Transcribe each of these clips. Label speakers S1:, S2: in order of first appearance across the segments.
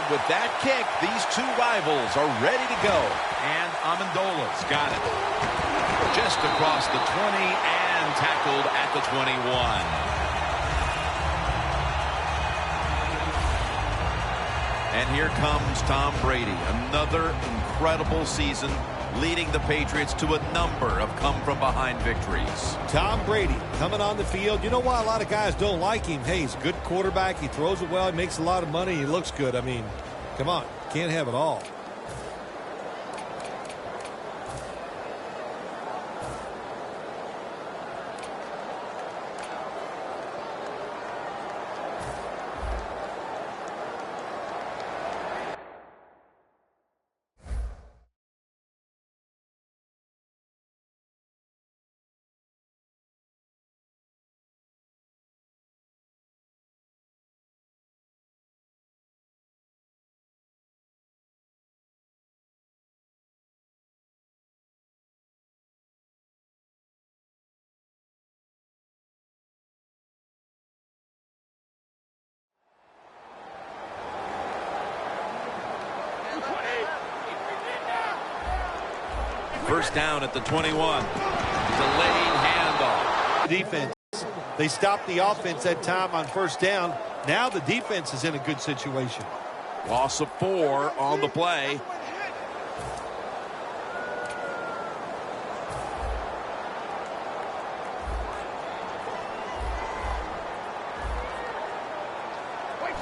S1: with that kick, these two rivals are ready to go. And Amendola's got it. Just across the 20 and tackled at the 21. And here comes Tom Brady. Another incredible season, leading the Patriots to a number of come-from-behind victories.
S2: Tom Brady coming on the field. You know why a lot of guys don't like him? Hey, he's a good quarterback. He throws it well. He makes a lot of money. He looks good. I mean, come on. Can't have it all.
S1: First down at the 21. Delayed handoff.
S2: Defense. They stopped the offense that time on first down. Now the defense is in a good situation.
S1: Loss of 4 on the play.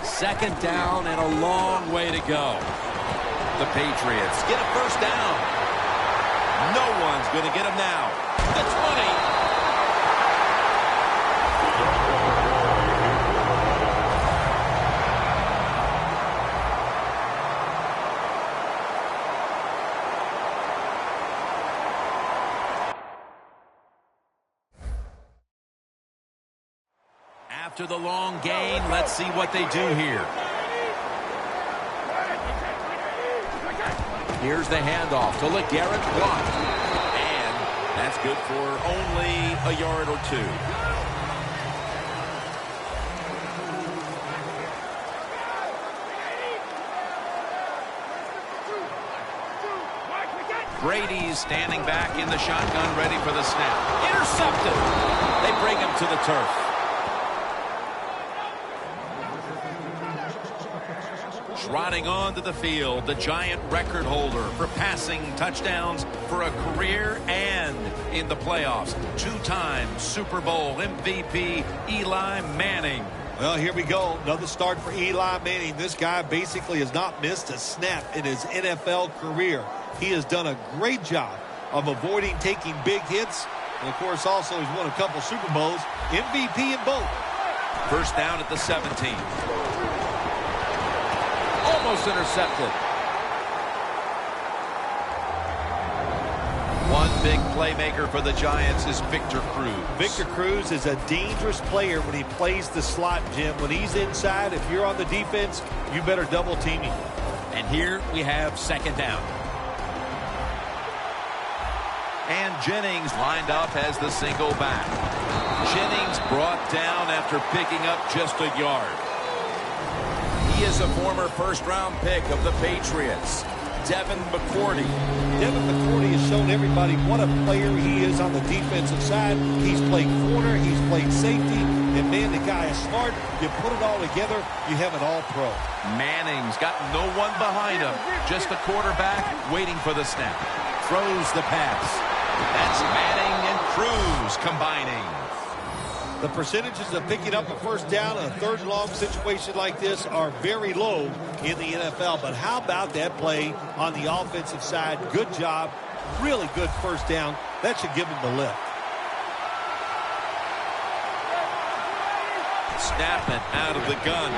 S1: Second down and a long way to go. The Patriots get a first down. No one's going to get him now. The 20. After the long gain, let's see what they do here. Here's the handoff to LeGarrette Blount. And that's good for only a yard or 2. Brady's standing back in the shotgun, ready for the snap. Intercepted. They bring him to the turf. Trotting onto the field, the Giant record holder for passing touchdowns for a career and in the playoffs. 2-time Super Bowl MVP Eli Manning.
S2: Well, here we go. Another start for Eli Manning. This guy basically has not missed a snap in his NFL career. He has done a great job of avoiding taking big hits. And, of course, also he's won a couple Super Bowls. MVP in both.
S1: First down at the 17. Almost intercepted. One big playmaker for the Giants is Victor Cruz.
S2: Victor Cruz is a dangerous player when he plays the slot, Jim. When he's inside, if you're on the defense, you better double team him.
S1: And here we have second down. And Jennings lined up as the single back. Jennings brought down after picking up just a yard. He is a former first-round pick of the Patriots, Devin McCourty.
S2: Devin McCourty has shown everybody what a player he is on the defensive side. He's played corner, he's played safety, and man, the guy is smart. You put it all together, you have an all-pro.
S1: Manning's got no one behind him, just the quarterback waiting for the snap. Throws the pass. That's Manning and Cruz combining.
S2: The percentages of picking up a first down in a third and long situation like this are very low in the NFL. But how about that play on the offensive side? Good job. Really good first down. That should give him the lift.
S1: Snapping out of the gun.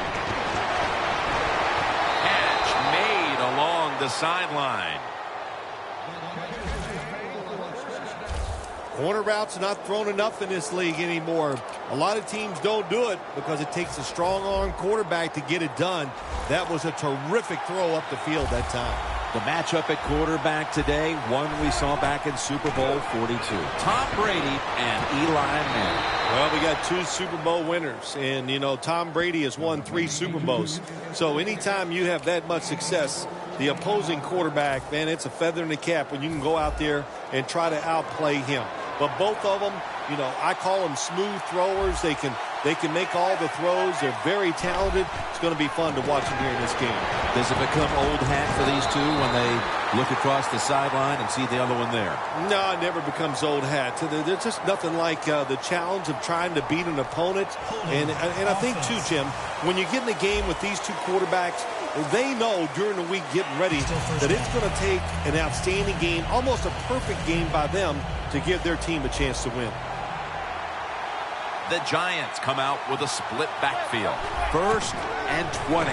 S1: Catch made along the sideline.
S2: Corner routes are not thrown enough in this league anymore. A lot of teams don't do it because it takes a strong arm quarterback to get it done. That was a terrific throw up the field that time.
S1: The matchup at quarterback today, one we saw back in Super Bowl 42. Tom Brady and Eli Manning.
S2: Well, we got 2 Super Bowl winners, and, you know, Tom Brady has won 3 Super Bowls. So anytime you have that much success, the opposing quarterback, man, it's a feather in the cap when you can go out there and try to outplay him. But both of them, you know, I call them smooth throwers. They can make all the throws. They're very talented. It's going to be fun to watch them here in this game.
S1: Does it become old hat for these two when they look across the sideline and see the other one there?
S2: No, it never becomes old hat. There's just nothing like the challenge of trying to beat an opponent. And I think, too, Jim, when you get in the game with these 2 quarterbacks, they know during the week getting ready that it's going to take an outstanding game, almost a perfect game by them to give their team a chance to win.
S1: The Giants come out with a split backfield. 1st and 20.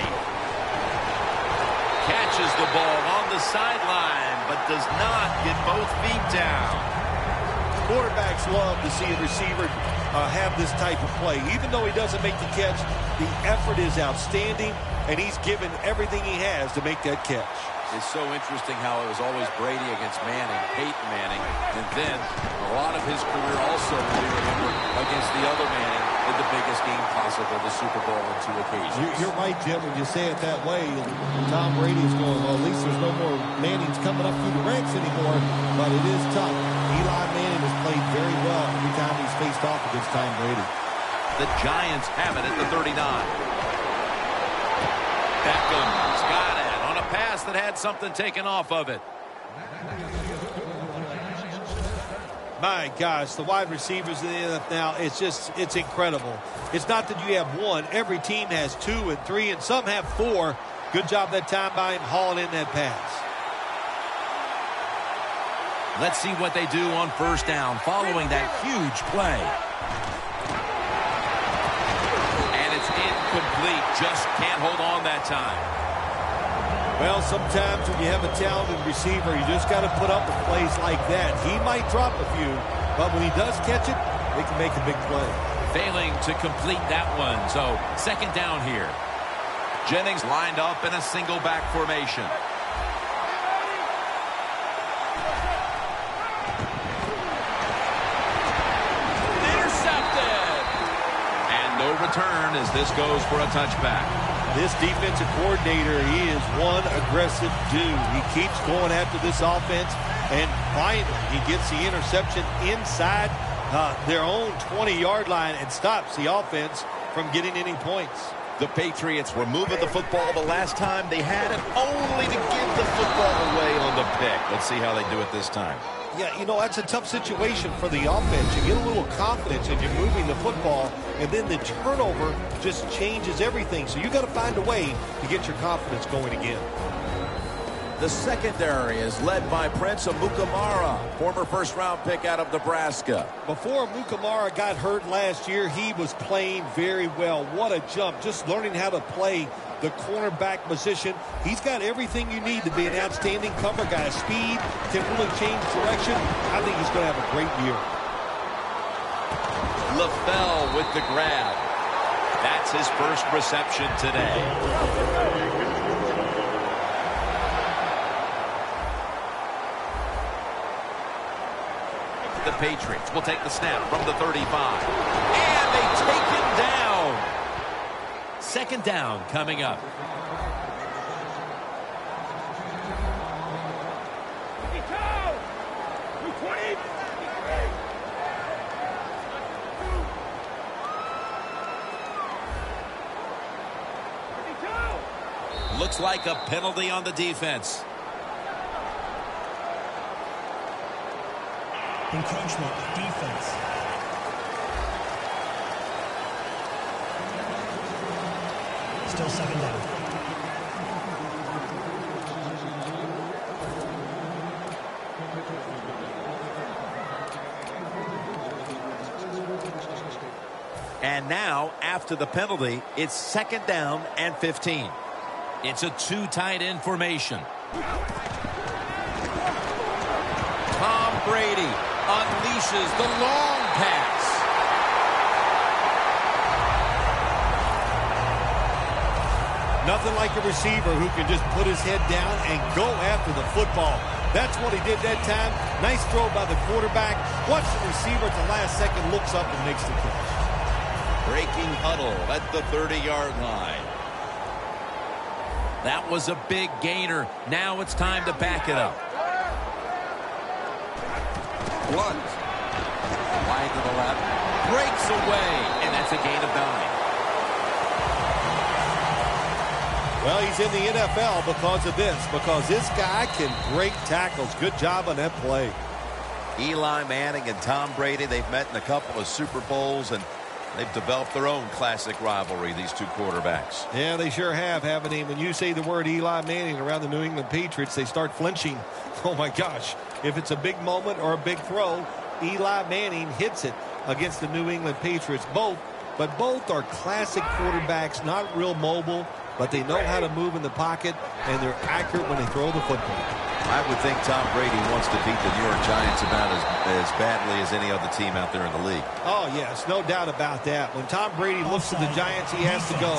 S1: Catches the ball on the sideline, but does not get both feet down.
S2: Quarterbacks love to see a receiver have this type of play. Even though he doesn't make the catch, the effort is outstanding, and he's given everything he has to make that catch.
S1: It's so interesting how it was always Brady against Manning, Peyton Manning, and then a lot of his career also, when we remember, against the other Manning in the biggest game possible, the Super Bowl on 2 occasions.
S3: You're right, Jim, when you say it that way. Tom Brady is going, well, at least there's no more Mannings coming up through the ranks anymore, but it is tough. Eli Manning has played very well every time he's faced off against Tom Brady.
S1: The Giants have it at the 39. Beckham's got it on a pass that had something taken off of it.
S2: My gosh, the wide receivers in the NFL now, it's incredible. It's not that you have one. Every team has 2 and 3, and some have 4. Good job that time by him hauling in that pass.
S1: Let's see what they do on 1st down following that huge play. And it's incomplete. Just can't hold on that time.
S2: Well, sometimes when you have a talented receiver, you just got to put up with plays like that. He might drop a few, but when he does catch it, they can make a big play.
S1: Failing to complete that one, so 2nd down here. Jennings lined up in a single back formation. Intercepted! And no return as this goes for a touchback.
S2: This defensive coordinator, he is one aggressive dude. He keeps going after this offense, and finally he gets the interception inside their own 20-yard line and stops the offense from getting any points.
S1: The Patriots were moving the football the last time they had it, only to give the football away on the pick. Let's see how they do it this time.
S2: Yeah, you know, that's a tough situation for the offense. You get a little confidence and you're moving the football, and then the turnover just changes everything. So you got to find a way to get your confidence going again.
S1: The secondary is led by Prince Amukamara, former 1st-round pick out of Nebraska.
S2: Before Amukamara got hurt last year, he was playing very well. What a jump, just learning how to play the cornerback position. He's got everything you need to be an outstanding cover guy. Speed, can really change direction. I think he's going to have a great year.
S1: LaFell with the grab. That's his 1st reception today. The Patriots will take the snap from the 35. And they take him down. 2nd down coming up. Looks like a penalty on the defense.
S4: Encroachment, defense. Still 2nd down.
S1: And now, after the penalty, it's 2nd down and 15. It's a 2 tight end formation. Tom Brady unleashes the long pass.
S2: Nothing like a receiver who can just put his head down and go after the football. That's what he did that time. Nice throw by the quarterback. Watch the receiver at the last second, looks up and makes the catch.
S1: Breaking huddle at the 30-yard line. That was a big gainer. Now it's time to back it up. Blunt. Wide to the left. Breaks away, and that's a gain of 9.
S2: Well, he's in the NFL because of this, because this guy can break tackles. Good job on that play.
S1: Eli Manning and Tom Brady, they've met in a couple of Super Bowls, and they've developed their own classic rivalry, these two quarterbacks.
S2: Yeah, they sure have, haven't they? When you say the word Eli Manning around the New England Patriots, they start flinching. Oh, my gosh. If it's a big moment or a big throw, Eli Manning hits it against the New England Patriots. Both are classic quarterbacks, not real mobile, but they know how to move in the pocket, and they're accurate when they throw the football.
S1: I would think Tom Brady wants to beat the New York Giants about as badly as any other team out there in the league.
S2: Oh, yes, no doubt about that. When Tom Brady looks at the Giants, he has to go.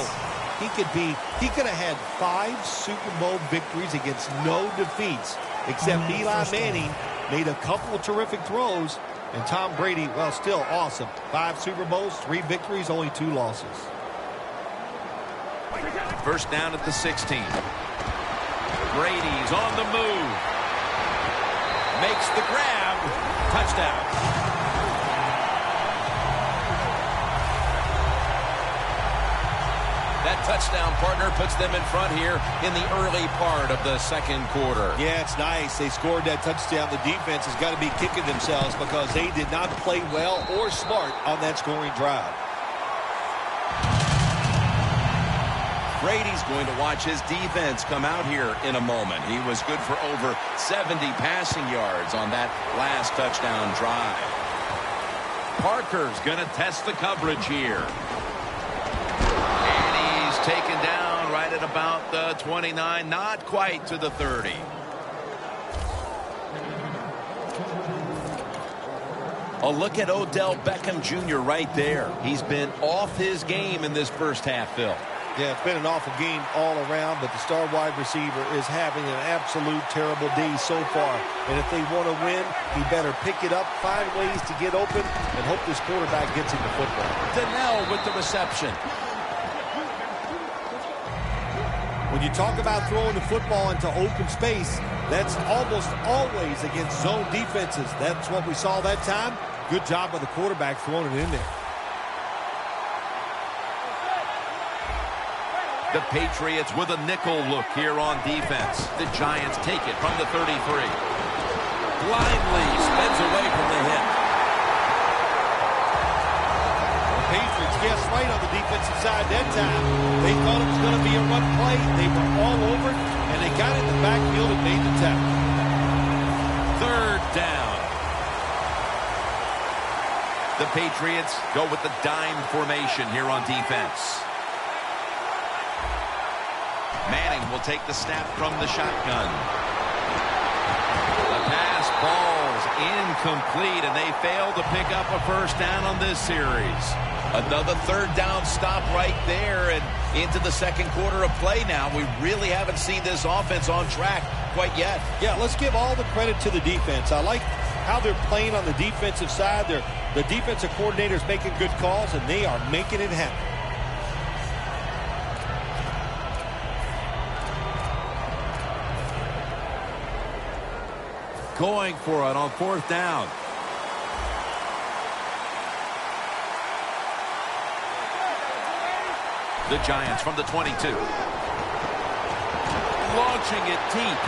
S2: He could have had 5 Super Bowl victories against no defeats, except Eli Manning made a couple of terrific throws, and Tom Brady, well, still awesome. 5 Super Bowls, 3 victories, only 2 losses.
S1: First down at the 16. Brady's on the move. Makes the grab. Touchdown. That touchdown, partner, puts them in front here in the early part of the second quarter.
S2: Yeah, it's nice. They scored that touchdown. The defense has got to be kicking themselves because they did not play well or smart on that scoring drive.
S1: Brady's going to watch his defense come out here in a moment. He was good for over 70 passing yards on that last touchdown drive. Parker's going to test the coverage here. And he's taken down right at about the 29, not quite to the 30. A look at Odell Beckham Jr. right there. He's been off his game in this first half, Phil.
S2: Yeah, it's been an awful game all around, but the star wide receiver is having an absolute terrible day so far. And if they want to win, he better pick it up, find ways to get open, and hope this quarterback gets him the football.
S1: Donnell with the reception.
S2: When you talk about throwing the football into open space, that's almost always against zone defenses. That's what we saw that time. Good job by the quarterback throwing it in there.
S1: The Patriots with a nickel look here on defense. The Giants take it from the 33. Blindly spins away from the hit.
S2: The Patriots guessed right on the defensive side that time. They thought it was going to be a run play. They were all over it, and they got in the backfield and made the tackle.
S1: Third down. The Patriots go with the dime formation here on defense. Manning will take the snap from the shotgun. The pass falls incomplete, and they fail to pick up a first down on this series. Another third down stop right there, and into the second quarter of play now. We really haven't seen this offense on track quite yet.
S2: Yeah, let's give all the credit to the defense. I like how they're playing on the defensive side. The defensive coordinator's making good calls, and they are making it happen.
S1: Going for it on fourth down. The Giants from the 22. Launching it deep.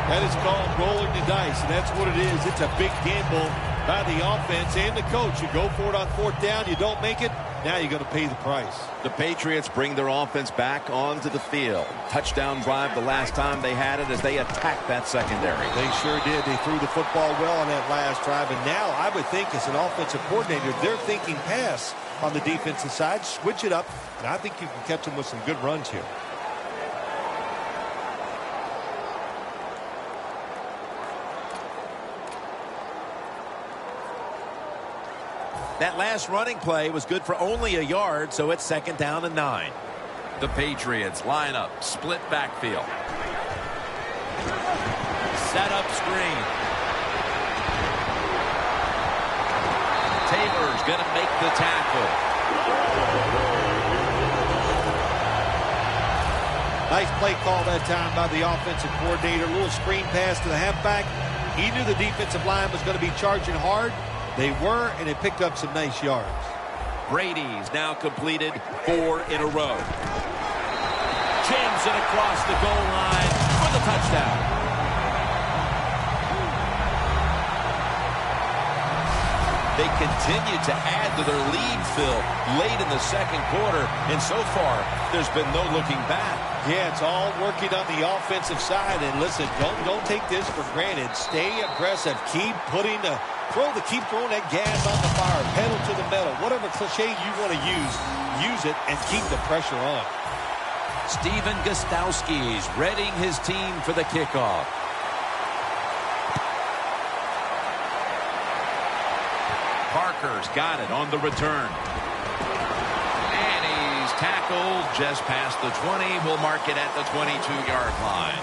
S2: That is called rolling the dice, and that's what it is. It's a big gamble by the offense and the coach. You go for it on fourth down, you don't make it, now you're going to pay the price.
S1: The Patriots bring their offense back onto the field. Touchdown drive the last time they had it as they attacked that secondary.
S2: They sure did. They threw the football well on that last drive, and now I would think as an offensive coordinator, they're thinking pass on the defensive side, switch it up, and I think you can catch them with some good runs here.
S1: That last running play was good for only a yard, so it's 2nd down and 9. The Patriots line up, split backfield. Set up screen. Taylor's going to make the tackle.
S2: Nice play call that time by the offensive coordinator. A little screen pass to the halfback. He knew the defensive line was going to be charging hard. They were, and it picked up some nice yards.
S1: Brady's now completed 4 in a row. Jams it across the goal line for the touchdown. They continue to add to their lead, Phil, late in the 2nd quarter, and so far, there's been no looking back.
S2: Yeah, it's all working on the offensive side, and listen, don't take this for granted. Stay aggressive. Keep throwing that gas on the fire, pedal to the metal. Whatever cliche you want to use it and keep the pressure on.
S1: Steven Gostowski's readying his team for the kickoff. Parker's got it on the return. And he's tackled just past the 20. We'll mark it at the 22-yard line.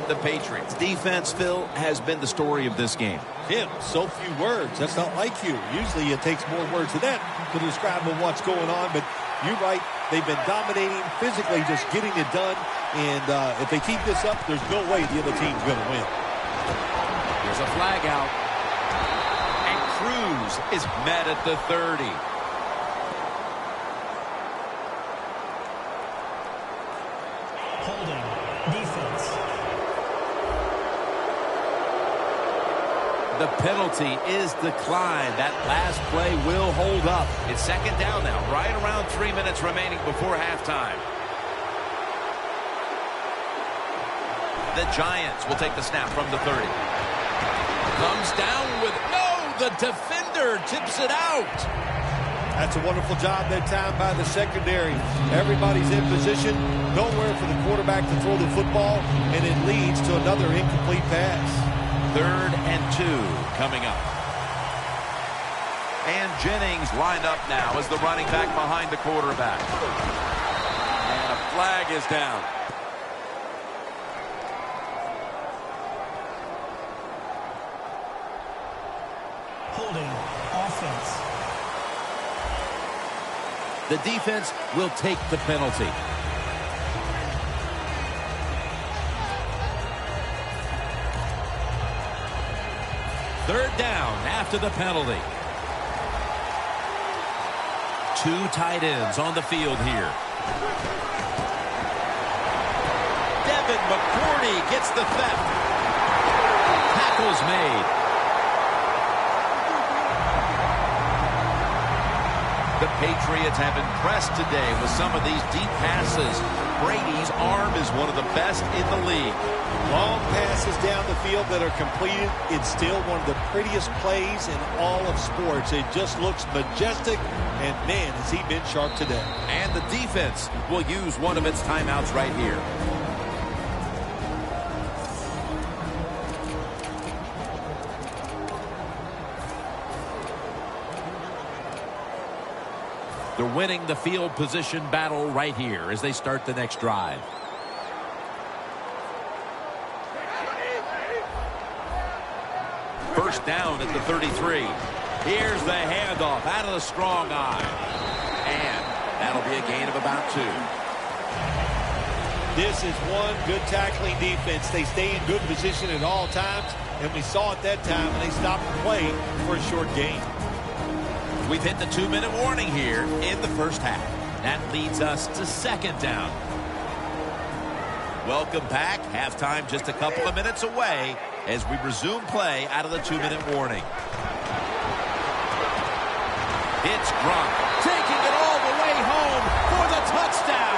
S1: The Patriots defense, Phil, has been the story of this game.
S2: Tim, so few words. That's not like you. Usually it takes more words than that to describe what's going on. But you're right. They've been dominating, physically just getting it done. And if they keep this up, there's no way the other team's going to win.
S1: There's a flag out. And Cruz is met at the 30.
S4: Holding. Defense.
S1: The penalty is declined. That last play will hold up. It's 2nd down now, right around 3 minutes remaining before halftime. The Giants will take the snap from the 30. Comes down with, no, the defender tips it out.
S2: That's a wonderful job that time by the secondary. Everybody's in position, nowhere for the quarterback to throw the football, and it leads to another incomplete pass.
S1: 3rd and 2 coming up. And Jennings lined up now as the running back behind the quarterback. And a flag is down.
S4: Holding. Offense.
S1: The defense will take the penalty. Third down after the penalty. 2 tight ends on the field here. Devin McCourty gets the theft. Tackle's made. The Patriots have impressed today with some of these deep passes. Brady's arm is one of the best in the league.
S2: Long passes down the field that are completed. It's still one of the prettiest plays in all of sports. It just looks majestic, and man, has he been sharp today.
S1: And the defense will use one of its timeouts right here. They're winning the field position battle right here as they start the next drive. First down at the 33. Here's the handoff out of the strong eye. And that'll be a gain of about 2.
S2: This is one good tackling defense. They stay in good position at all times, and we saw it that time, and they stopped the play for a short gain.
S1: We've hit the 2-minute warning here in the first half. That leads us to 2nd down. Welcome back. Halftime just a couple of minutes away as we resume play out of the 2-minute warning. It's Gronk taking it all the way home for the touchdown.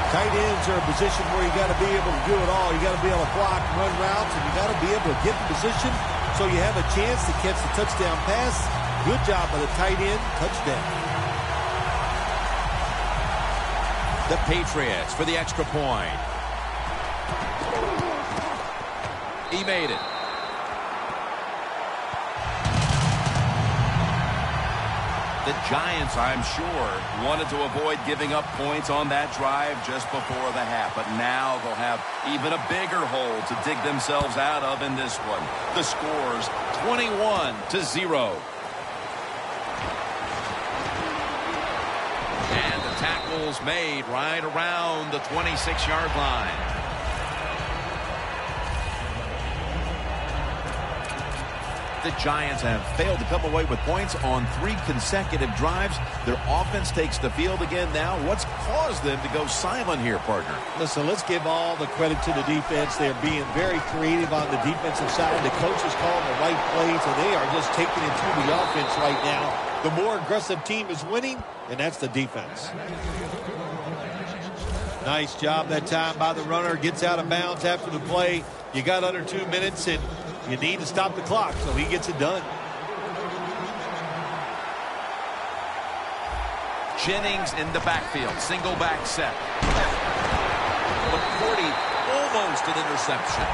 S2: Tight ends are a position where you got to be able to do it all. You got to be able to block, run routes, and you got to be able to get in position so you have a chance to catch the touchdown pass
S3: Good job by the tight end. Touchdown.
S1: The Patriots for the extra point. He made it. The Giants, I'm sure, wanted to avoid giving up points on that drive just before the half. But now they'll have even a bigger hole to dig themselves out of in this one. The score's 21-0. And the tackle's made right around the 26-yard line. The Giants have failed to come away with points on 3 consecutive drives. Their offense takes the field again now. What's caused them to go silent here, partner?
S3: Listen, let's give all the credit to the defense. They're being very creative on the defensive side. The coaches call the right plays, and they are just taking it to the offense right now. The more aggressive team is winning, and that's the defense. Nice job that time by the runner. Gets out of bounds after the play. You got under 2 minutes, and you need to stop the clock, so he gets it done.
S1: Jennings in the backfield. Single back set. McCourty almost an interception.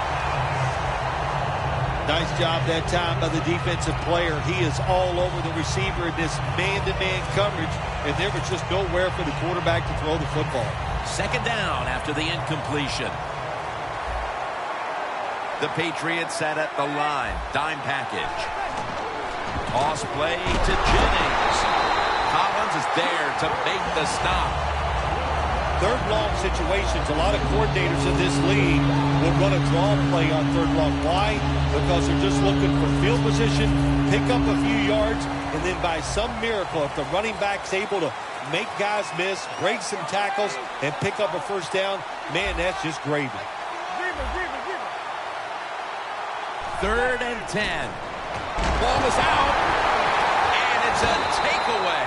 S3: Nice job that time by the defensive player. He is all over the receiver in this man-to-man coverage, and there was just nowhere for the quarterback to throw the football.
S1: Second down after the incompletion. The Patriots sat at the line. Dime package. Toss play to Jennings. Collins is there to make the stop.
S3: Third long situations, a lot of coordinators in this league will run a draw play on third long. Why? Because they're just looking for field position, pick up a few yards, and then by some miracle, if the running back's able to make guys miss, break some tackles, and pick up a first down, man, that's just gravy.
S1: 3rd and 10. Ball is out, and it's a takeaway.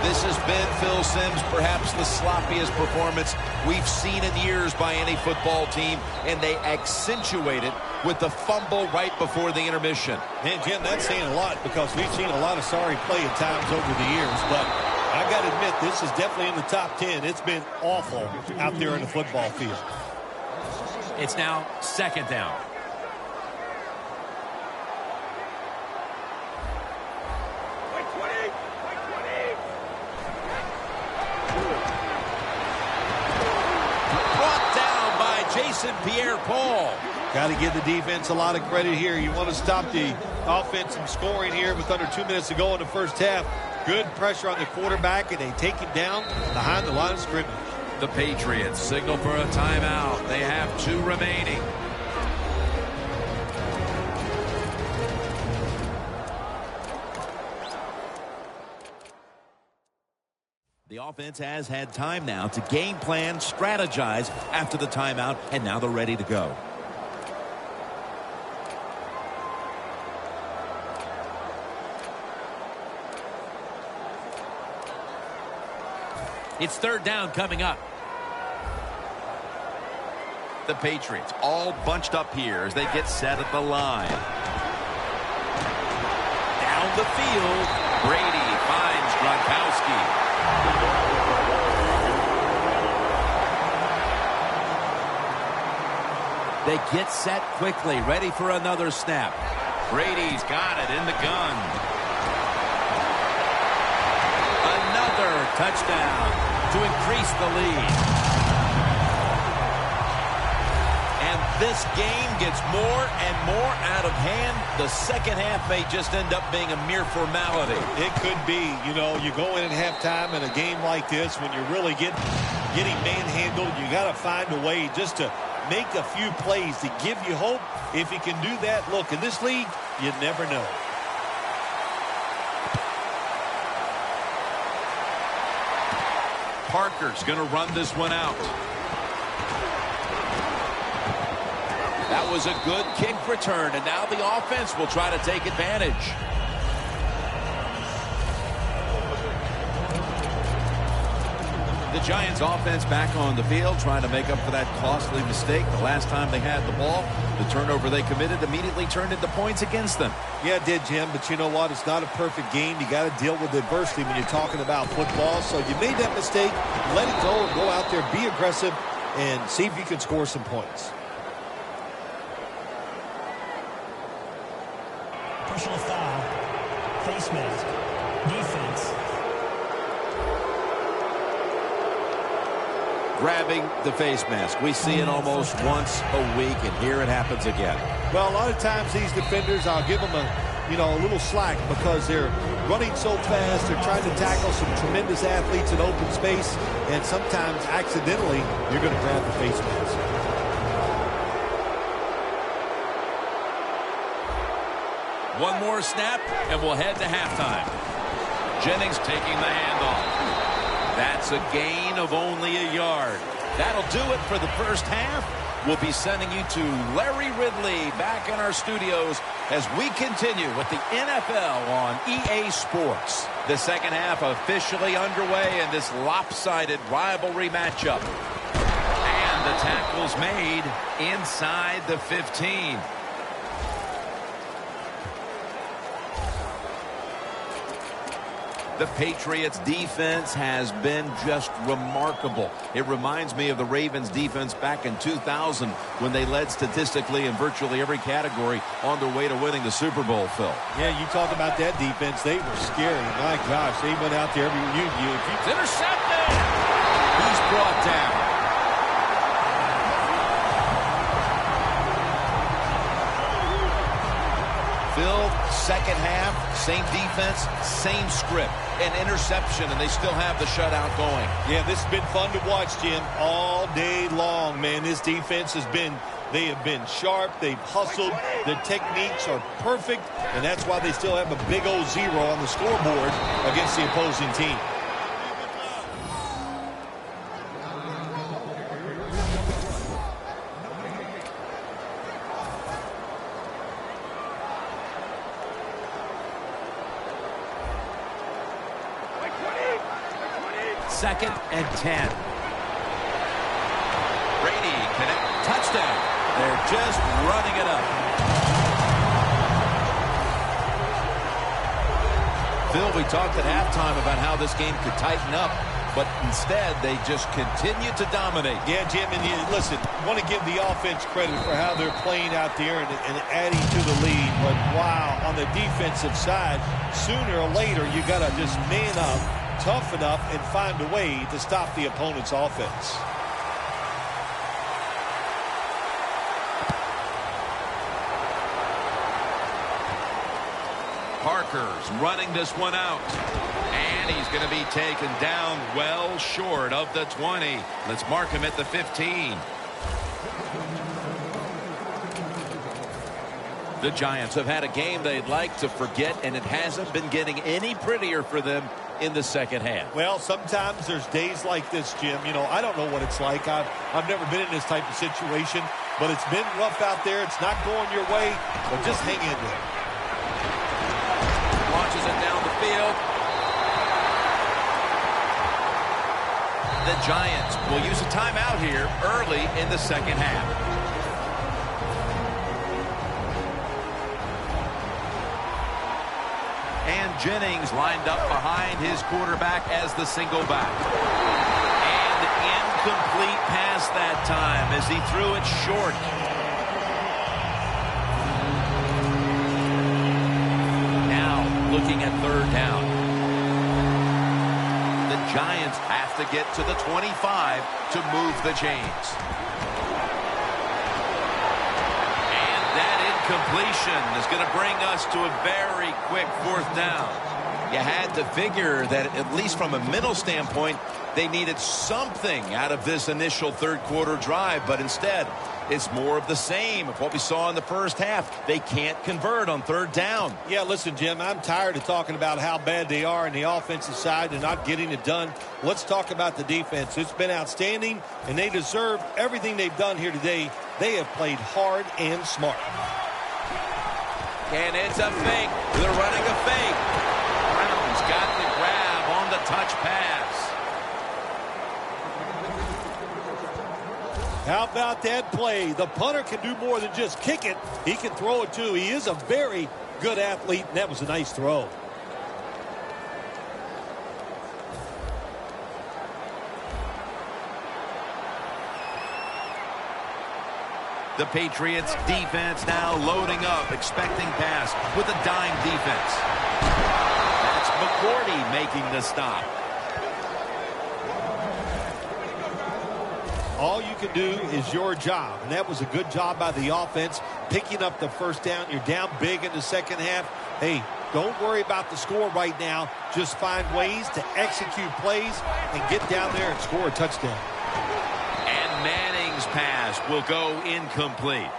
S1: This has been, Phil Simms, perhaps the sloppiest performance we've seen in years by any football team, and they accentuate it with the fumble right before the intermission.
S3: And, Jim, that's saying a lot because we've seen a lot of sorry play at times over the years, but I got to admit, this is definitely in the top 10. It's been awful out there in the football field.
S1: It's now 2nd down. Brought down by Jason Pierre-Paul.
S3: Got to give the defense a lot of credit here. You want to stop the offense from scoring here with under 2 minutes to go in the first half. Good pressure on the quarterback, and they take him down behind the line of scrimmage.
S1: The Patriots signal for a timeout. They have 2 remaining. The offense has had time now to game plan, strategize after the timeout, and now they're ready to go. It's 3rd down coming up. The Patriots all bunched up here as they get set at the line. Down the field, Brady finds Gronkowski. They get set quickly, ready for another snap. Brady's got it in the gun. Another touchdown to increase the lead. And this game gets more and more out of hand. The second half may just end up being a mere formality.
S3: It could be. You know, you go in at halftime in a game like this when you're really getting manhandled, you got to find a way just to make a few plays to give you hope. If you can do that, look, in this league, you never know.
S1: Parker's going to run this one out. That was a good kick return, and now the offense will try to take advantage. The Giants offense back on the field trying to make up for that costly mistake. The last time they had the ball, the turnover they committed immediately turned into points against them.
S2: Yeah, it did, Jim, but you know what? It's not a perfect game. You got to deal with adversity when you're talking about football. So you made that mistake, let it go, and go out there, be aggressive, and see if you can score some points.
S4: Personal foul. Face mask. Defense.
S1: Grabbing the face mask. We see it almost once a week, and here it happens again.
S2: Well, a lot of times these defenders, I'll give them a little slack because they're running so fast. They're trying to tackle some tremendous athletes in open space, and sometimes accidentally you're going to grab the face mask.
S1: One more snap, and we'll head to halftime. Jennings taking the handoff. That's a gain of only a yard. That'll do it for the first half. We'll be sending you to Larry Ridley back in our studios as we continue with the NFL on EA Sports. The second half officially underway in this lopsided rivalry matchup. And the tackle's made inside the 15. The Patriots defense has been just remarkable. It reminds me of the Ravens defense back in 2000 when they led statistically in virtually every category on their way to winning the Super Bowl, Phil.
S2: Yeah, you talk about that defense. They were scary. My gosh, they went out there.
S1: It's intercepted. He's brought down. Phil, second half, same defense, same script. An interception, and they still have the shutout going.
S2: Yeah, this has been fun to watch, Jim, all day long, man. This defense they have been sharp. They've hustled. Their techniques are perfect, and that's why they still have a big old 0 on the scoreboard against the opposing team.
S1: Second and 10. Brady connect. Touchdown. They're just running it up. Phil, we talked at halftime about how this game could tighten up, but instead they just continue to dominate.
S2: Yeah, Jim, and listen, want to give the offense credit for how they're playing out there and adding to the lead. But wow, on the defensive side, sooner or later you got to just man up, tough enough, and find a way to stop the opponent's offense.
S1: Parker's running this one out. And he's going to be taken down well short of the 20. Let's mark him at the 15. The Giants have had a game they'd like to forget, and it hasn't been getting any prettier for them in the second half.
S2: Well, sometimes there's days like this, Jim. You know, I don't know what it's like. I've never been in this type of situation, but it's been rough out there. It's not going your way, but just hang in there.
S1: Launches it down the field. The Giants will use a timeout here early in the second half. And Jennings lined up behind his quarterback as the single back. And incomplete pass that time as he threw it short. Now looking at third down. The Giants have to get to the 25 to move the chains. Completion is going to bring us to a very quick fourth down. You had to figure that at least from a mental standpoint, they needed something out of this initial third quarter drive, but instead it's more of the same of what we saw in the first half. They can't convert on third down.
S2: Yeah, listen, Jim, I'm tired of talking about how bad they are on the offensive side and not getting it done. Let's talk about the defense. It's been outstanding, and they deserve everything they've done here today. They have played hard and smart.
S1: And it's a fake. They're running a fake. Brown's got the grab on the touch pass.
S2: How about that play? The punter can do more than just kick it. He can throw it too. He is a very good athlete, and that was a nice throw.
S1: The Patriots defense now loading up, expecting pass with a dime defense. That's McCourty making the stop.
S2: All you can do is your job, and that was a good job by the offense, picking up the first down. You're down big in the second half. Hey, don't worry about the score right now. Just find ways to execute plays and get down there and score a touchdown.
S1: And Manning's pass will go incomplete.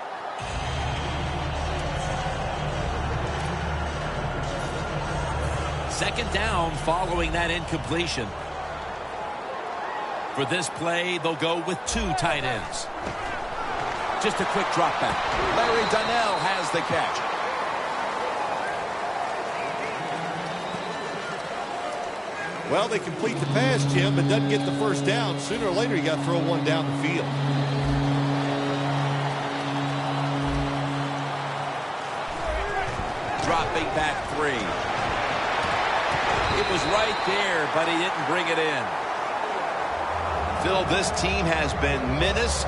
S1: Second down following that incompletion. For this play, they'll go with 2 tight ends. Just a quick drop back. Larry Donnell has the catch.
S2: Well, they complete the pass, Jim, but doesn't get the first down. Sooner or later, you got to throw one down the field.
S1: Dropping back 3. It was right there, but he didn't bring it in. Phil, this team has been menaced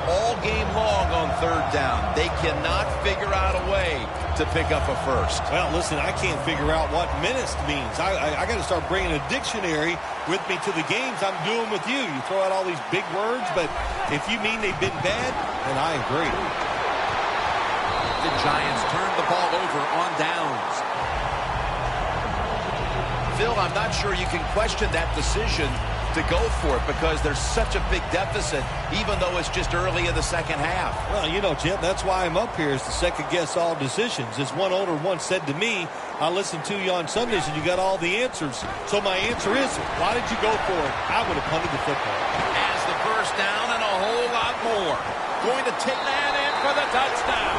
S1: all game long on third down. They cannot figure out a way to pick up a first.
S2: Well, listen, I can't figure out what menaced means. I got to start bringing a dictionary with me to the games I'm doing with you. You throw out all these big words, but if you mean they've been bad, then I agree.
S1: The Giants turn the ball over on downs. Phil, I'm not sure you can question that decision to go for it because there's such a big deficit, even though it's just early in the second half.
S2: Well, you know, Jim, that's why I'm up here, is to second-guess all decisions. As one owner once said to me, I listened to you on Sundays and you got all the answers. So my answer is, why did you go for it? I would have punted the football.
S1: As the first down and a whole lot more. Going to take that in for the touchdown.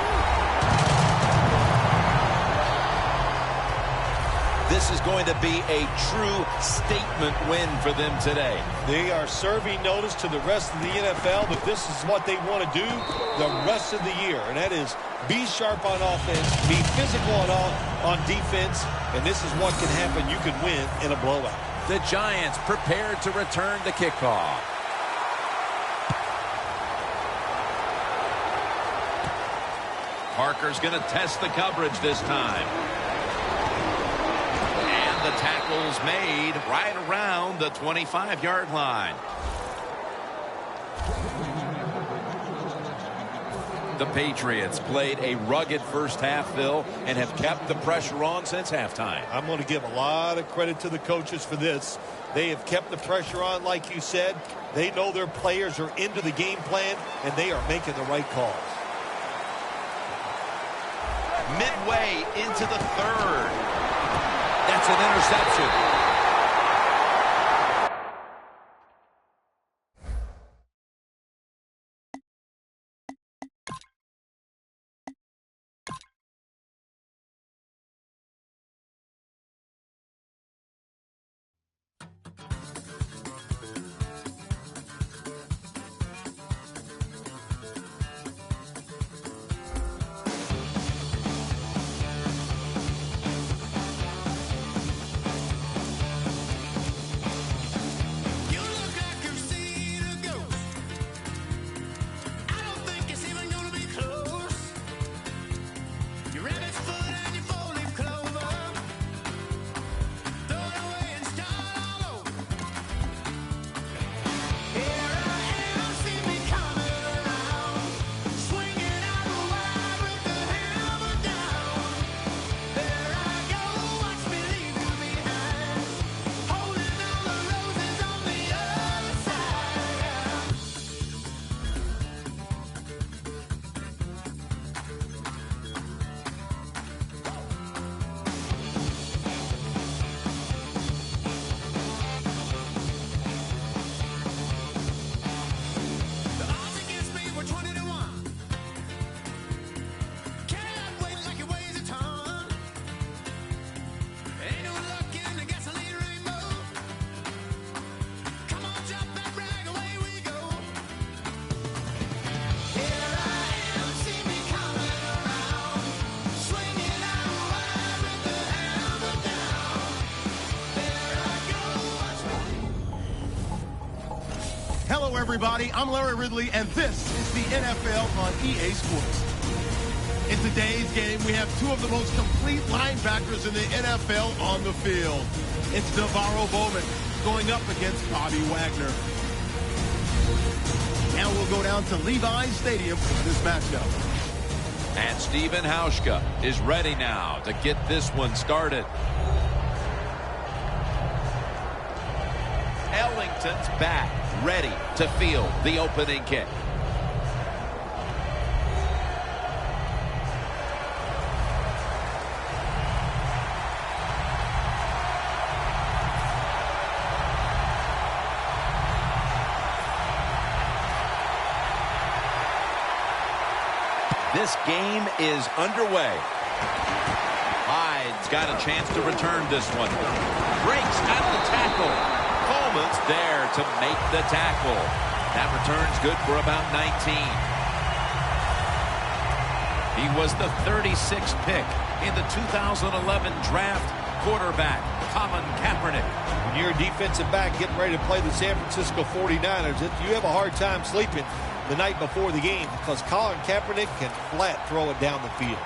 S1: This is going to be a true statement win for them today.
S2: They are serving notice to the rest of the NFL, but this is what they want to do the rest of the year, and that is be sharp on offense, be physical on defense, and this is what can happen. You can win in a blowout.
S1: The Giants prepared to return the kickoff. Parker's going to test the coverage this time. The tackle's made right around the 25-yard line. The Patriots played a rugged first half, Phil, and have kept the pressure on since halftime.
S2: I'm going to give a lot of credit to the coaches for this. They have kept the pressure on, like you said. They know their players are into the game plan, and they are making the right calls.
S1: Midway into the third. That's an interception.
S5: Hello, everybody. I'm Larry Ridley, and this is the NFL on EA Sports. In today's game, we have two of the most complete linebackers in the NFL on the field. It's Navarro Bowman going up against Bobby Wagner. Now we'll go down to Levi's Stadium for this matchup.
S1: And Steven Hauschka is ready now to get this one started. Ellington's back, ready to field the opening kick. This game is underway. Hyde's got a chance to return this one. Breaks out of the tackle. Coleman's there to make the tackle. That return's good for about 19. He was the 36th pick in the 2011 draft. Quarterback, Colin Kaepernick.
S2: When you're a defensive back getting ready to play the San Francisco 49ers, you have a hard time sleeping the night before the game because Colin Kaepernick can flat throw it down the field.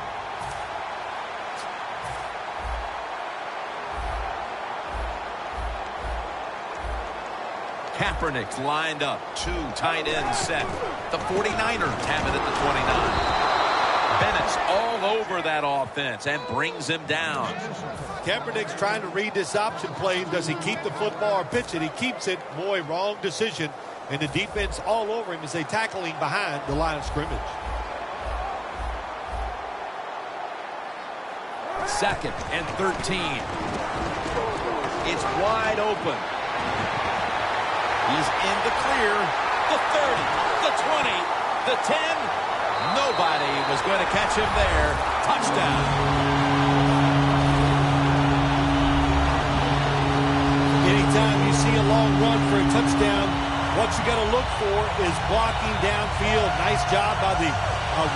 S1: Kaepernick's lined up. Two tight ends set. The 49ers have it at the 29. Bennett's all over that offense and brings him down.
S2: Kaepernick's trying to read this option play. Does he keep the football or pitch it? He keeps it. Boy, wrong decision. And the defense all over him as they tackle him behind the line of scrimmage.
S1: Second and 13. It's wide open. He's in the clear. The 30, the 20, the 10. Nobody was going to catch him there. Touchdown.
S2: Anytime you see a long run for a touchdown, what you got to look for is blocking downfield. Nice job by the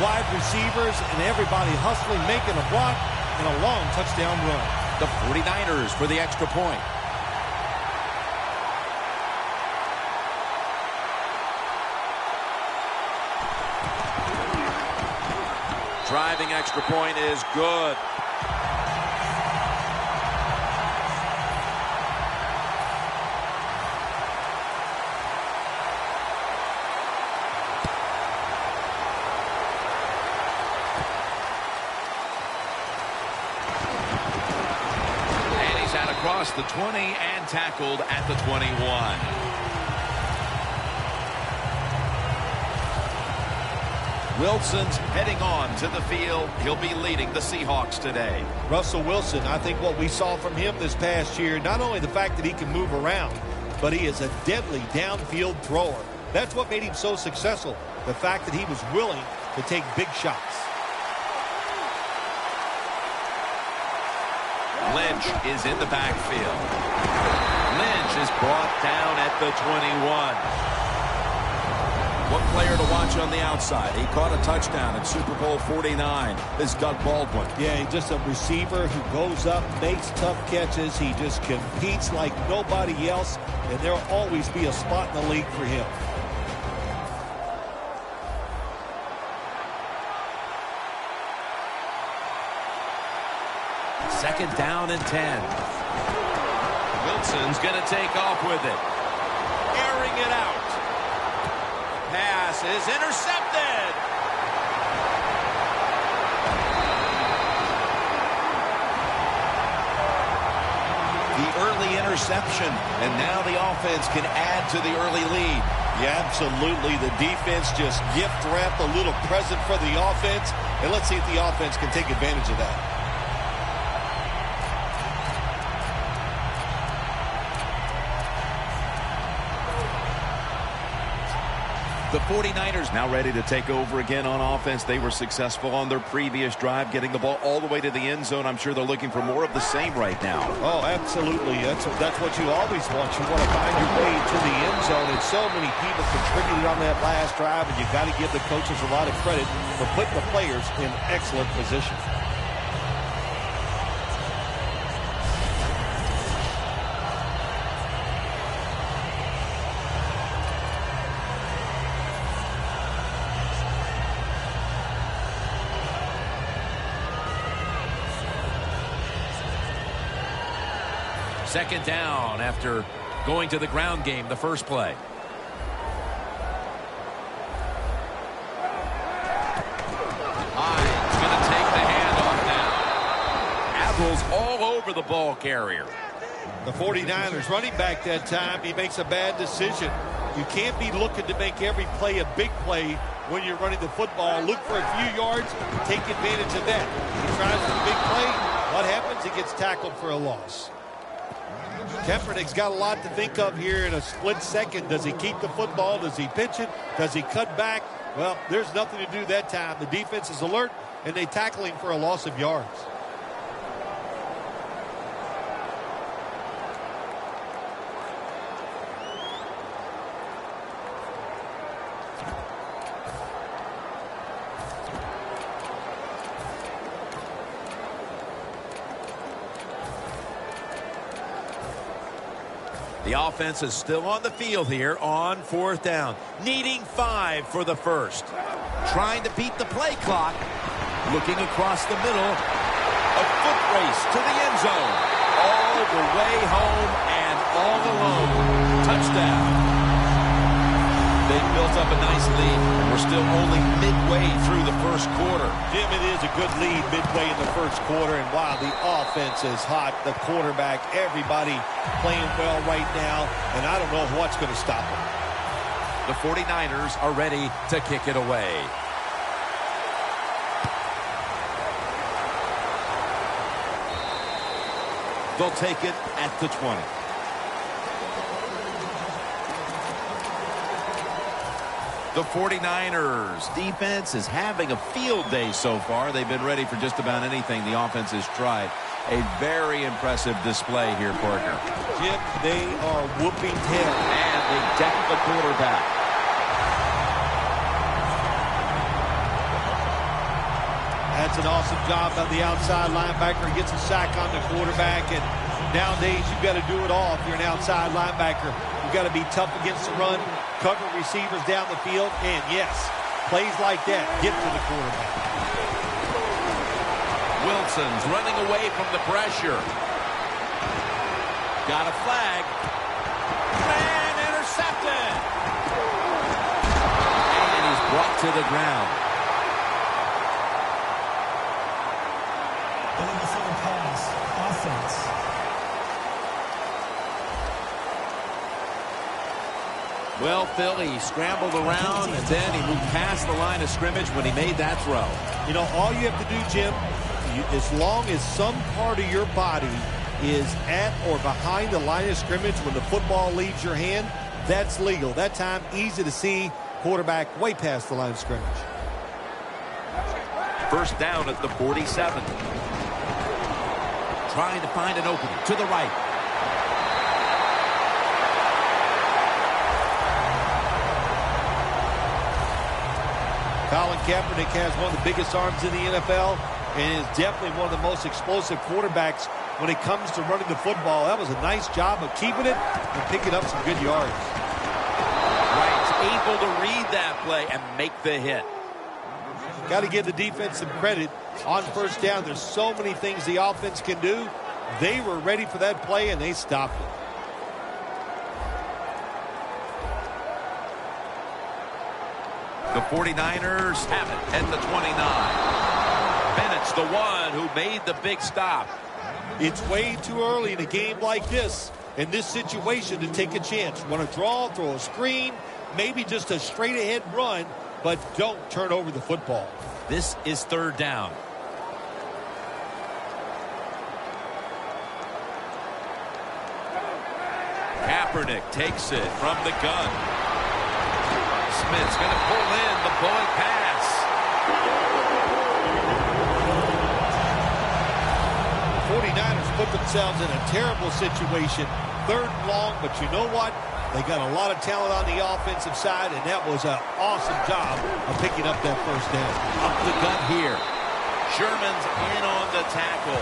S2: wide receivers and everybody hustling, making a block, and a long touchdown run.
S1: The 49ers for the extra point. Driving extra point is good. And he's out across the 20 and tackled at the 21. Wilson's heading on to the field. He'll be leading the Seahawks today.
S2: Russell Wilson, I think what we saw from him this past year, not only the fact that he can move around, but he is a deadly downfield thrower. That's what made him so successful, the fact that he was willing to take big shots.
S1: Lynch is in the backfield. Lynch is brought down at the 21. One player to watch on the outside. He caught a touchdown in Super Bowl 49. Is Doug Baldwin.
S2: Yeah, he's just a receiver who goes up, makes tough catches. He just competes like nobody else, and there'll always be a spot in the league for him.
S1: Second down and 10. Wilson's going to take off with it. Airing it out. Pass is intercepted. The early interception, and now the offense can add to the early lead.
S2: Yeah, absolutely. The defense just gift wrapped a little present for the offense, and let's see if the offense can take advantage of that.
S1: The 49ers now ready to take over again on offense. They were successful on their previous drive, getting the ball all the way to the end zone. I'm sure they're looking for more of the same right now.
S2: Oh, absolutely. That's what you always want. You want to find your way to the end zone, and so many people contributed on that last drive, and you've got to give the coaches a lot of credit for putting the players in excellent position.
S1: Second down after going to the ground game the first play. Hines going to take the handoff now. Apple's all over the ball carrier.
S2: The 49ers running back that time, he makes a bad decision. You can't be looking to make every play a big play when you're running the football. Look for a few yards, take advantage of that. He tries for a big play. What happens? He gets tackled for a loss. Kaepernick's got a lot to think of here in a split second. Does he keep the football? Does he pitch it? Does he cut back? Well, there's nothing to do that time. The defense is alert, and they tackle him for a loss of yards.
S1: The offense is still on the field here on fourth down. Needing 5 for the first. Trying to beat the play clock. Looking across the middle. A foot race to the end zone. All the way home and all alone. Touchdown. They built up a nice lead, and we're still only midway through the first quarter.
S2: Jim, it is a good lead midway in the first quarter, and wow, the offense is hot. The quarterback, everybody playing well right now, and I don't know what's going to stop them.
S1: The 49ers are ready to kick it away.
S3: They'll take it at the 20.
S1: The 49ers defense is having a field day so far. They've been ready for just about anything the offense has tried. A very impressive display here, partner.
S2: Jim, they are whooping tail.
S1: And they deck the quarterback.
S2: That's an awesome job by the outside linebacker. He gets a sack on the quarterback, and nowadays you've got to do it all if you're an outside linebacker. You've got to be tough against the run, cover receivers down the field, and yes, plays like that get to the quarterback.
S1: Wilson's running away from the pressure. Got a flag. And intercepted. And he's brought to the ground.
S4: Third pass, offense.
S1: Well, Phil, he scrambled around, and then he moved past the line of scrimmage when he made that throw.
S2: You know, all you have to do, Jim, as long as some part of your body is at or behind the line of scrimmage when the football leaves your hand, that's legal. That time, easy to see, quarterback way past the line of scrimmage.
S1: First down at the 47. Trying to find an opening to the right.
S2: Colin Kaepernick has one of the biggest arms in the NFL and is definitely one of the most explosive quarterbacks when it comes to running the football. That was a nice job of keeping it and picking up some good yards.
S1: Right, able to read that play and make the hit.
S2: Got to give the defense some credit on first down. There's so many things the offense can do. They were ready for that play, and they stopped it.
S1: The 49ers have it at the 29. Bennett's the one who made the big stop.
S2: It's way too early in a game like this, in this situation, to take a chance. Want to draw, throw a screen, maybe just a straight-ahead run, but don't turn over the football.
S1: This is third down. Kaepernick takes it from the gun. Smith's going to pull in the bullet pass.
S2: The 49ers put themselves in a terrible situation. Third and long, but you know what? They got a lot of talent on the offensive side, and that was an awesome job of picking up that first down.
S1: Up the gut here. Sherman's in on the tackle.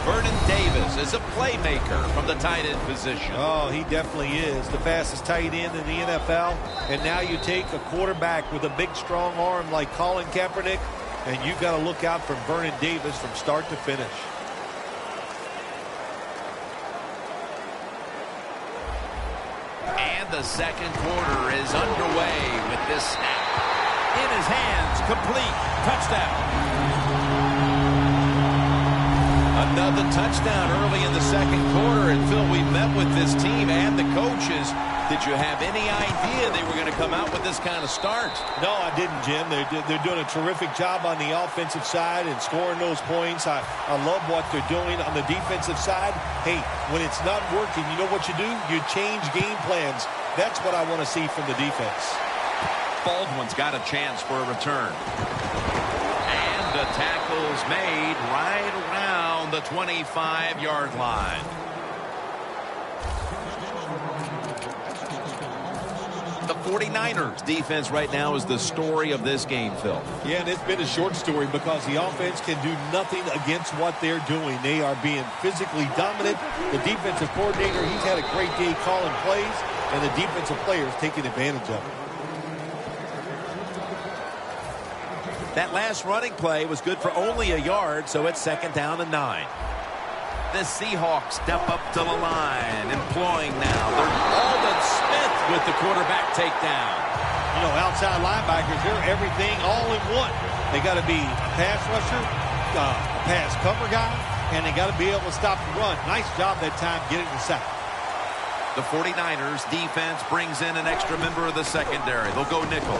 S1: Vernon Davis is a playmaker from the tight end position.
S2: Oh, he definitely is. The fastest tight end in the NFL. And now you take a quarterback with a big, strong arm like Colin Kaepernick, and you've got to look out for Vernon Davis from start to finish.
S1: the second quarter is underway with this snap. In his hands, complete, touchdown. Another touchdown early in the second quarter. And, Phil, we met with this team and the coaches. Did you have any idea they were going to come out with this kind of start?
S2: No, I didn't, Jim. They're doing a terrific job on the offensive side and scoring those points. I love what they're doing on the defensive side. Hey, when it's not working, you know what you do? You change game plans. That's what I want to see from the defense.
S1: Baldwin's got a chance for a return. And the tackle's made right around the 25-yard line. The 49ers defense right now is the story of this game, Phil.
S2: Yeah, and it's been a short story because the offense can do nothing against what they're doing. They are being physically dominant. The defensive coordinator, he's had a great day calling plays, and the defensive players taking advantage of it.
S1: That last running play was good for only a yard, so it's 2nd down and 9. The Seahawks step up to the line, employing now. They're Alden Smith with the quarterback takedown.
S2: You know, outside linebackers, they're everything all in one. They got to be a pass rusher, a pass cover guy, and they got to be able to stop the run. Nice job that time getting the sack.
S1: The 49ers defense brings in an extra member of the secondary. They'll go nickel.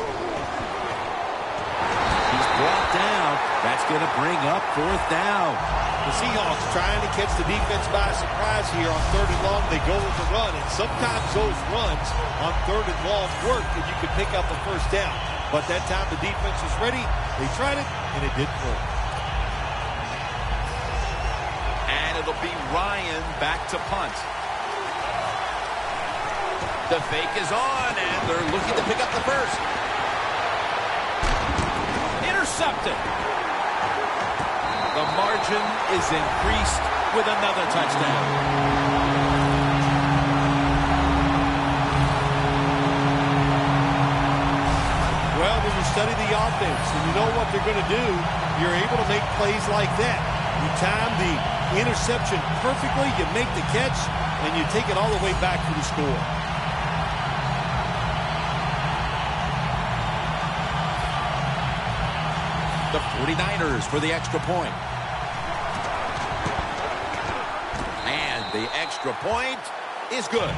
S1: He's brought down. That's going to bring up 4th down.
S2: The Seahawks trying to catch the defense by surprise here on 3rd and long. They go with the run, and sometimes those runs on 3rd and long work and you can pick up the 1st down. But that time the defense was ready. They tried it, and it didn't work.
S1: And it'll be Ryan back to punt. The fake is on, and they're looking to pick up the 1st. Intercepted. The margin is increased with another touchdown.
S2: Well, when you study the offense and you know what they're going to do, you're able to make plays like that. You time the interception perfectly, you make the catch, and you take it all the way back to the score.
S1: The 49ers for the extra point. And the extra point is good.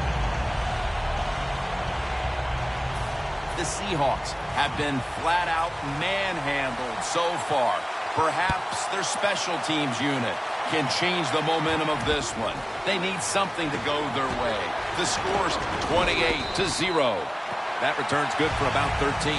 S1: The Seahawks have been flat out manhandled so far. Perhaps their special teams unit can change the momentum of this one. They need something to go their way. The score's 28-0. That return's good for about 13.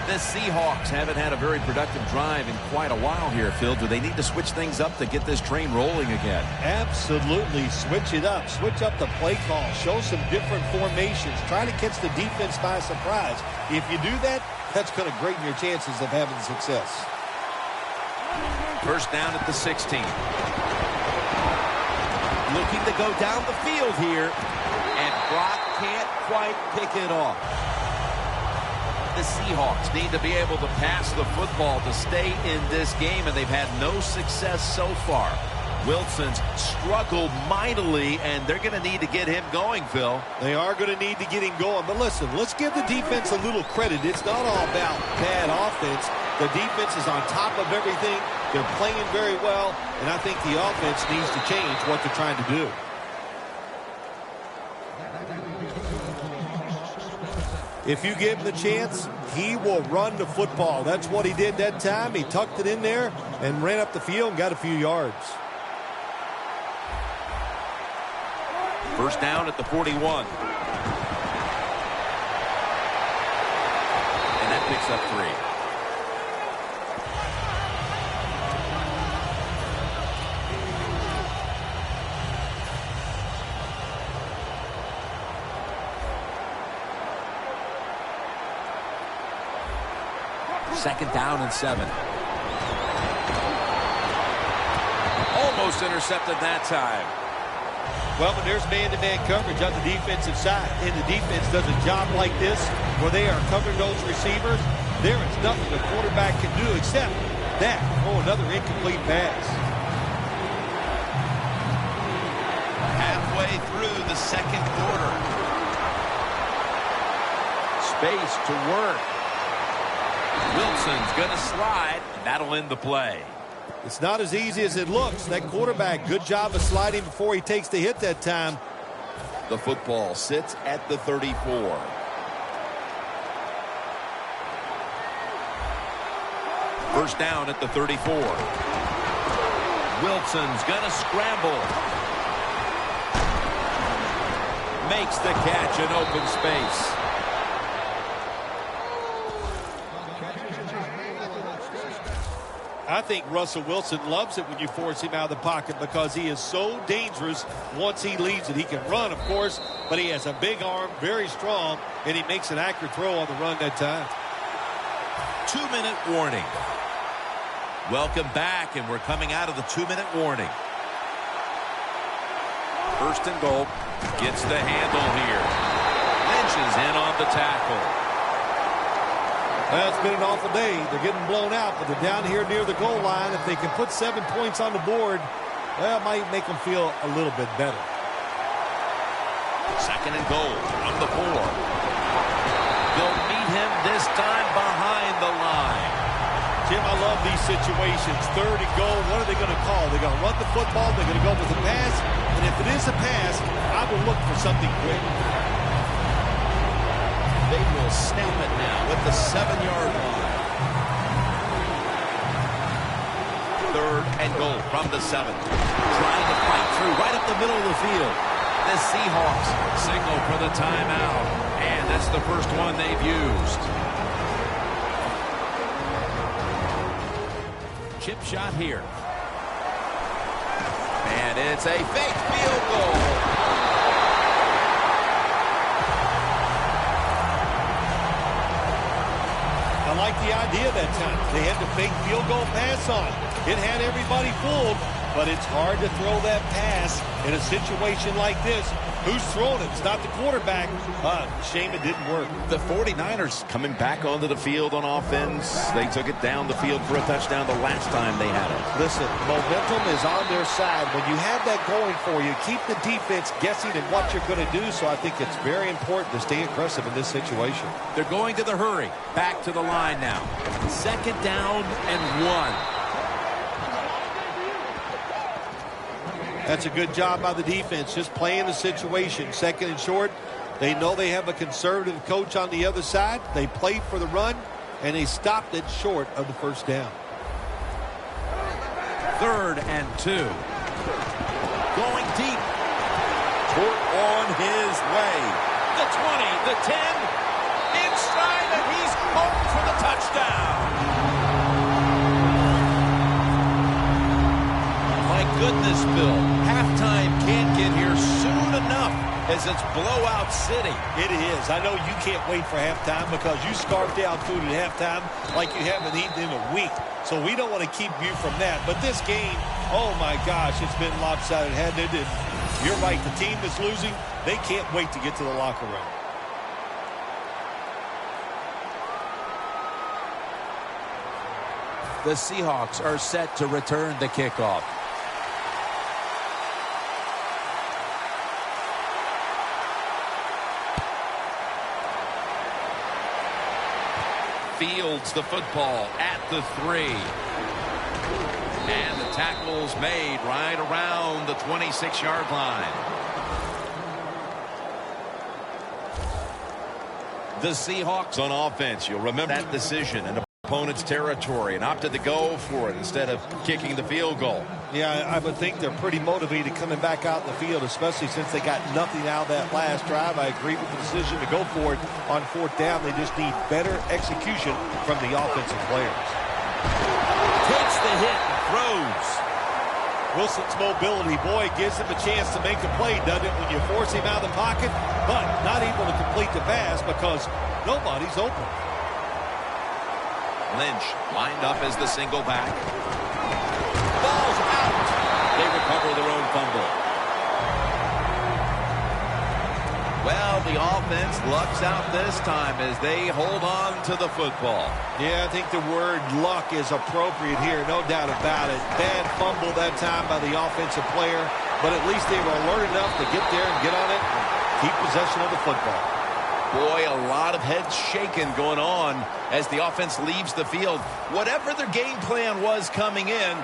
S1: The Seahawks haven't had a very productive drive in quite a while here, Phil. Do they need to switch things up to get this train rolling again?
S2: Absolutely. Switch it up. Switch up the play call. Show some different formations. Try to catch the defense by surprise. If you do that, that's going to greaten your chances of having success.
S1: 1st down at the 16. Looking to go down the field here. And Brock can't quite pick it off. The Seahawks need to be able to pass the football to stay in this game, and they've had no success so far. Wilson's struggled mightily, and they're going to need to get him going, Phil.
S2: They are going to need to get him going. But listen, let's give the defense a little credit. It's not all about bad offense. The defense is on top of everything. They're playing very well, and I think the offense needs to change what they're trying to do. If you give him the chance, he will run the football. That's what he did that time. He tucked it in there and ran up the field and got a few yards.
S1: 1st down at the 41. And that picks up 3. Second down and 7. Almost intercepted that time.
S2: Well, when there's man-to-man coverage on the defensive side, and the defense does a job like this, where they are covering those receivers, there is nothing the quarterback can do except that, throw another incomplete pass.
S1: halfway through the second quarter. Space to work. Wilson's going to slide, and that'll end the play.
S2: It's not as easy as it looks. That quarterback, good job of sliding before he takes the hit that time.
S1: The football sits at the 34. First down at the 34. Wilson's gonna scramble. Makes the catch in open space.
S2: I think Russell Wilson loves it when you force him out of the pocket because he is so dangerous once he leaves it. He can run, of course, but he has a big arm, very strong, and he makes an accurate throw on the run that time.
S1: 2-minute warning. Welcome back, and we're coming out of the 2-minute warning. First and goal. Gets the handle here. Lynch is in on the tackle.
S2: Well, it's been an awful day. They're getting blown out, but they're down here near the goal line. If they can put 7 points on the board, well, it might make them feel a little bit better.
S1: Second and goal from the 4. They'll meet him this time behind the line.
S2: Jim, I love these situations. Third and goal, what are they going to call? They're going to run the football, they're going to go with a pass, and if it is a pass, I will look for something quick.
S1: They will snap it now at the 7-yard line. Third and goal from the 7. Trying to fight through right up the middle of the field. The Seahawks signal for the timeout, and that's the first one they've used. Chip shot here. And it's a fake field goal.
S2: I like the idea that time. They had the fake field goal pass on. It had everybody fooled, but it's hard to throw that pass in a situation like this. Who's throwing it? It's not the quarterback. Shame it didn't work.
S1: The 49ers coming back onto the field on offense. They took it down the field for a touchdown the last time they had it.
S2: Listen, momentum is on their side. When you have that going for you, keep the defense guessing at what you're going to do. So I think it's very important to stay aggressive in this situation.
S1: They're going to the hurry. Back to the line now. Second down and 1.
S2: That's a good job by the defense, just playing the situation. Second and short, they know they have a conservative coach on the other side. They played for the run, and they stopped it short of the first down.
S1: Third and 2. Going deep. Court on his way. The 20, the 10, inside, and he's home for the touchdown. My goodness, Bill. Halftime can't get here soon enough as it's blowout city.
S2: It is. I know you can't wait for halftime because you scarf down food at halftime like you haven't eaten in a week. So we don't want to keep you from that. But this game, oh my gosh, it's been lopsided, hasn't it? And you're right, the team that's losing, they can't wait to get to the locker room.
S1: The Seahawks are set to return the kickoff. Fields the football at the 3. And the tackle's made right around the 26-yard line. The Seahawks on offense. You'll remember that decision in opponent's territory and opted to go for it instead of kicking the field goal.
S2: Yeah, I would think they're pretty motivated coming back out in the field, especially since they got nothing out of that last drive. I agree with the decision to go for it on fourth down. They just need better execution from the offensive players.
S1: Takes the hit and throws.
S2: Wilson's mobility, boy, gives him a chance to make a play, doesn't it, when you force him out of the pocket, but not able to complete the pass because nobody's open.
S1: Lynch lined up as the single back. Ball's out. They recover their own fumble. Well, the offense lucks out this time as they hold on to the football.
S2: Yeah, I think the word luck is appropriate here, no doubt about it. Bad fumble that time by the offensive player, but at least they were alert enough to get there and get on it and keep possession of the football.
S1: Boy, a lot of heads shaking going on as the offense leaves the field. Whatever their game plan was coming in,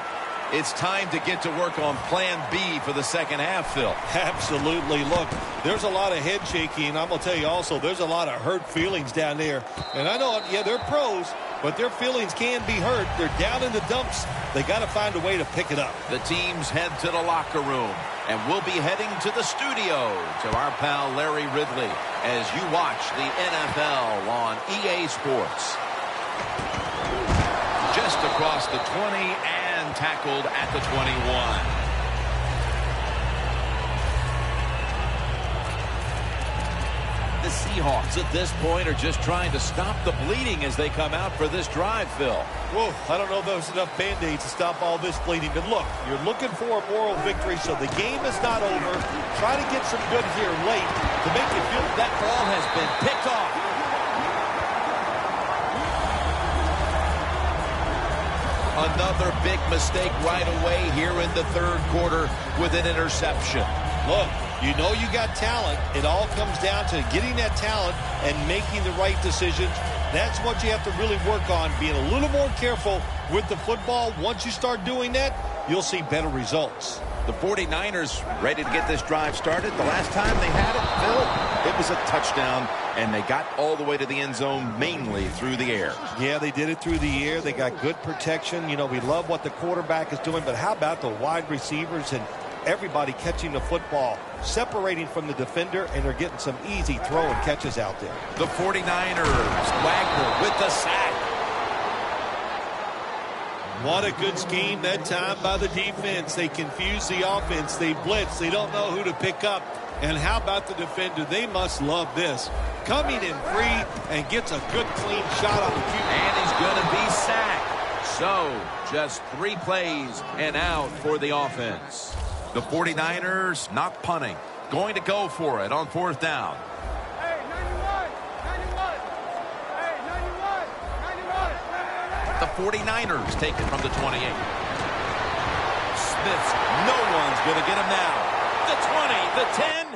S1: it's time to get to work on plan B for the second half, Phil.
S2: Absolutely. Look, there's a lot of head shaking, and I'm going to tell you also, there's a lot of hurt feelings down there. And I know, yeah, they're pros, but their feelings can be hurt. They're down in the dumps. They got to find a way to pick it up.
S1: The teams head to the locker room, and we'll be heading to the studio to our pal Larry Ridley as you watch the NFL on EA Sports. Just across the 20 and tackled at the 21. The Seahawks at this point are just trying to stop the bleeding as they come out for this drive, Phil.
S2: Whoa, I don't know if there's enough Band-Aids to stop all this bleeding. But look, you're looking for a moral victory, so the game is not over. Try to get some good here late to make you feel
S1: that ball has been picked off. Another big mistake right away here in the third quarter with an interception.
S2: Look, you know you got talent. It all comes down to getting that talent and making the right decisions. That's what you have to really work on, being a little more careful with the football. Once you start doing that, you'll see better results.
S1: The 49ers ready to get this drive started. The last time they had it, Phil, it was a touchdown, and they got all the way to the end zone mainly through the air.
S2: Yeah, they did it through the air. They got good protection. You know, we love what the quarterback is doing, but how about the wide receivers and everybody catching the football, separating from the defender, and they're getting some easy throw and catches out there.
S1: The 49ers, Wagner with the sack.
S2: What a good scheme that time by the defense. They confuse the offense. They blitz. They don't know who to pick up. And how about the defender? They must love this. Coming in free and gets a good clean shot on the QB.
S1: And he's going to be sacked. So just 3 plays and out for the offense. The 49ers not punting. Going to go for it on 4th down.
S6: Hey, 91.
S1: The 49ers take it from the 28. Smith's, no one's going to get him now. The 20, the 10,